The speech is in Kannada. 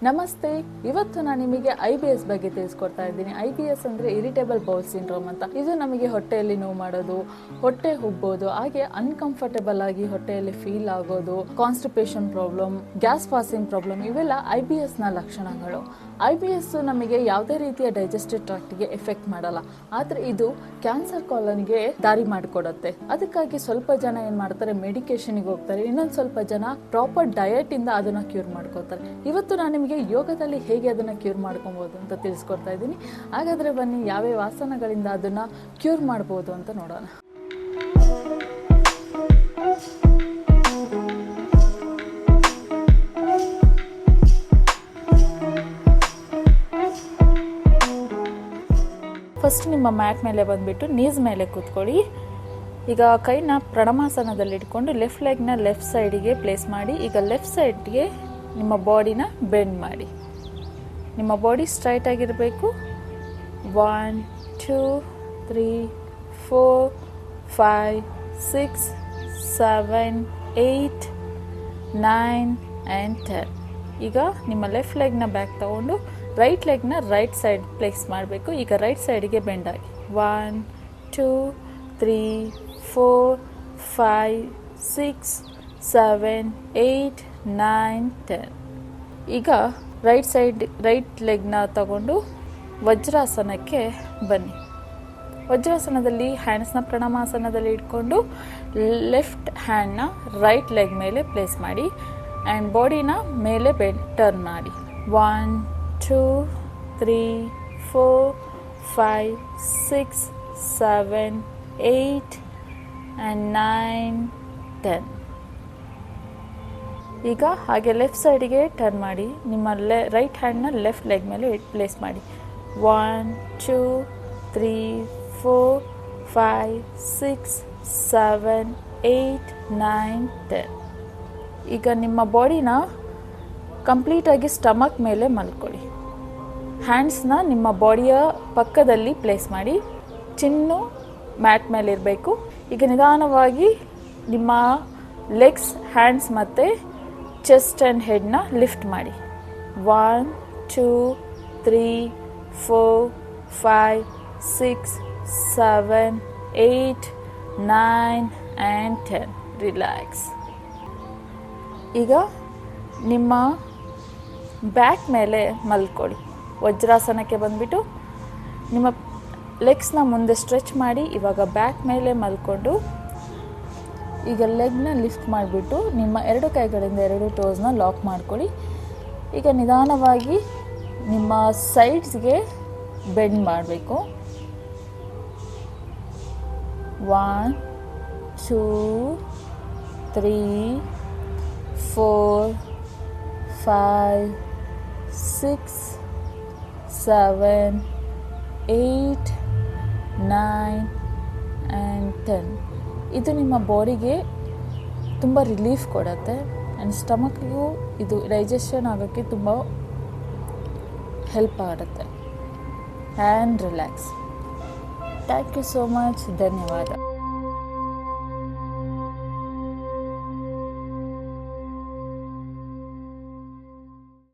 ನಮಸ್ತೆ. ಇವತ್ತು ನಾನು ನಿಮಗೆ IBS ಬಗ್ಗೆ ತಿಳಿಸ್ಕೊಡ್ತಾ ಇದ್ದೀನಿ. IBS ಅಂದರೆ ಇರಿಟೇಬಲ್ ಬೌಲ್ ಸಿಂಡ್ರೋಮ್ ಅಂತ. ಇದು ನಮಗೆ ಹೊಟ್ಟೆಯಲ್ಲಿ ನೋವು ಮಾಡೋದು, ಹೊಟ್ಟೆ ಉಬ್ಬೋದು, ಹಾಗೆ ಅನ್ಕಂಫರ್ಟೇಬಲ್ ಆಗಿ ಹೊಟ್ಟೆಯಲ್ಲಿ ಫೀಲ್ ಆಗೋದು, constipation problem, gas passing problem, ಇವೆಲ್ಲ IBSನ ಲಕ್ಷಣಗಳು. IBS ನಮಗೆ ಯಾವುದೇ ರೀತಿಯ ಡೈಜೆಸ್ಟಿವ್ ಟ್ರಾಕ್ಟ್ಗೆ ಎಫೆಕ್ಟ್ ಮಾಡಲ್ಲ, ಆದರೆ ಇದು ಕ್ಯಾನ್ಸರ್ ಕಾಲನ್ಗೆ ದಾರಿ ಮಾಡಿಕೊಡುತ್ತೆ. ಅದಕ್ಕಾಗಿ ಸ್ವಲ್ಪ ಜನ ಏನು ಮಾಡ್ತಾರೆ, ಮೆಡಿಕೇಶನ್ಗೆ ಹೋಗ್ತಾರೆ, ಇನ್ನೊಂದು ಸ್ವಲ್ಪ ಜನ ಪ್ರಾಪರ್ ಡಯಟ್ ಇಂದ ಅದನ್ನ ಕ್ಯೂರ್ ಮಾಡ್ಕೋತಾರೆ. ಇವತ್ತು ನಾನು ನಿಮಗೆ ಯೋಗದಲ್ಲಿ ಹೇಗೆ ಅದನ್ನ ಕ್ಯೂರ್ ಮಾಡ್ಕೊಬಹುದು ಅಂತ ತಿಳಿಸ್ಕೊಡ್ತಾ ಇದ್ದೀನಿ. ಹಾಗಾದ್ರೆ ಬನ್ನಿ, ಯಾವ್ಯಾವ ಆಸನಗಳಿಂದ ಅದನ್ನ ಕ್ಯೂರ್ ಮಾಡ್ಬೋದು ಅಂತ ನೋಡೋಣ. ಫಸ್ಟ್ ನಿಮ್ಮ ಮ್ಯಾಟ್ ಮೇಲೆ ಬಂದುಬಿಟ್ಟು ನೀಸ್ ಮೇಲೆ ಕೂತ್ಕೊಳ್ಳಿ. ಈಗ ಕೈನ ಪ್ರಣಮಾಸನದಲ್ಲಿ ಇಟ್ಕೊಂಡು ಲೆಫ್ಟ್ ಲೆಗ್ನ ಲೆಫ್ಟ್ ಸೈಡಿಗೆ ಪ್ಲೇಸ್ ಮಾಡಿ. ಈಗ ಲೆಫ್ಟ್ ಸೈಡ್ಗೆ ನಿಮ್ಮ ಬಾಡಿನ ಬೆಂಡ್ ಮಾಡಿ. ನಿಮ್ಮ ಬಾಡಿ ಸ್ಟ್ರೈಟ್ ಆಗಿರಬೇಕು. 1 2 3 4 5 6 7 8 9 and 10. ಈಗ ನಿಮ್ಮ ಲೆಫ್ಟ್ ಲೆಗ್ನ ಬ್ಯಾಕ್ ತಗೊಂಡು ರೈಟ್ ಲೆಗ್ನ ರೈಟ್ ಸೈಡ್ ಪ್ಲೇಸ್ ಮಾಡಬೇಕು. ಈಗ ರೈಟ್ ಸೈಡಿಗೆ ಬೆಂಡ್ ಆಗಿ 1 2 3 4 5 6 7 8 9 10. ಈಗ ರೈಟ್ ಲೆಗ್ನ ತಗೊಂಡು ವಜ್ರಾಸನಕ್ಕೆ ಬನ್ನಿ. ವಜ್ರಾಸನದಲ್ಲಿ ಹ್ಯಾಂಡ್ಸ್ನ ಪ್ರಣಾಮಾಸನದಲ್ಲಿ ಇಟ್ಕೊಂಡು ಲೆಫ್ಟ್ ಹ್ಯಾಂಡ್ನ ರೈಟ್ ಲೆಗ್ ಮೇಲೆ ಪ್ಲೇಸ್ ಮಾಡಿ ಆ್ಯಂಡ್ ಬಾಡಿನ ಮೇಲೆ ಟರ್ನ್ ಮಾಡಿ. 1 2 3 4 5 6 7 8 and 9 10. ಈಗ ಹಾಗೆ ಲೆಫ್ಟ್ ಸೈಡಿಗೆ ಟರ್ನ್ ಮಾಡಿ ನಿಮ್ಮ ರೈಟ್ ಹ್ಯಾಂಡ್ನ ಲೆಫ್ಟ್ ಲೆಗ್ ಮೇಲೆ ಪ್ಲೇಸ್ ಮಾಡಿ. 1 2 3 4 5 6 7 8 9 10. ಈಗ ನಿಮ್ಮ ಬಾಡಿನ ಕಂಪ್ಲೀಟಾಗಿ ಸ್ಟಮಕ್ ಮೇಲೆ ಮಲ್ಕೊಳ್ಳಿ. ಹ್ಯಾಂಡ್ಸ್ನ ನಿಮ್ಮ ಬಾಡಿಯ ಪಕ್ಕದಲ್ಲಿ ಪ್ಲೇಸ್ ಮಾಡಿ. ಚಿನ್ನು ಮ್ಯಾಟ್ ಮೇಲೆ ಇರಬೇಕು. ಈಗ ನಿಧಾನವಾಗಿ ನಿಮ್ಮ ಲೆಗ್ಸ್, ಹ್ಯಾಂಡ್ಸ್ ಮತ್ತು ಚೆಸ್ಟ್ ಆ್ಯಂಡ್ ಹೆಡ್ನ ಲಿಫ್ಟ್ ಮಾಡಿ. 1 2 3 4 5 6 7 8 9 and 10. ರಿಲ್ಯಾಕ್ಸ್. ಈಗ ನಿಮ್ಮ ಬ್ಯಾಕ್ ಮೇಲೆ ಮಲ್ಕೊಳ್ಳಿ. ವಜ್ರಾಸನಕ್ಕೆ ಬಂದುಬಿಟ್ಟು ನಿಮ್ಮ ಲೆಗ್ಸ್ನ ಮುಂದೆ ಸ್ಟ್ರೆಚ್ ಮಾಡಿ. ಇವಾಗ ಬ್ಯಾಕ್ ಮೇಲೆ ಮಲ್ಕೊಂಡು ಈಗ ಲೆಗ್ನ ಲಿಫ್ಟ್ ಮಾಡಿಬಿಟ್ಟು ನಿಮ್ಮ ಎರಡು ಕೈಗಳಿಂದ ಎರಡು ಟೋಸ್ನ ಲಾಕ್ ಮಾಡ್ಕೊಳ್ಳಿ. ಈಗ ನಿಧಾನವಾಗಿ ನಿಮ್ಮ ಸೈಡ್ಸ್ಗೆ ಬೆಂಡ್ ಮಾಡಬೇಕು. 1 2 3 4 5 6 7 8 9 and 10. ಇದು ನಿಮ್ಮ ಬಾಡಿಗೆ ತುಂಬ ರಿಲೀಫ್ ಕೊಡುತ್ತೆ ಆ್ಯಂಡ್ ಸ್ಟಮಕ್ಗೂ ಇದು ಡೈಜೆಷನ್ ಆಗೋಕ್ಕೆ ತುಂಬ ಹೆಲ್ಪ್ ಆಗುತ್ತೆ. And relax. Thank you so much. ಧನ್ಯವಾದ.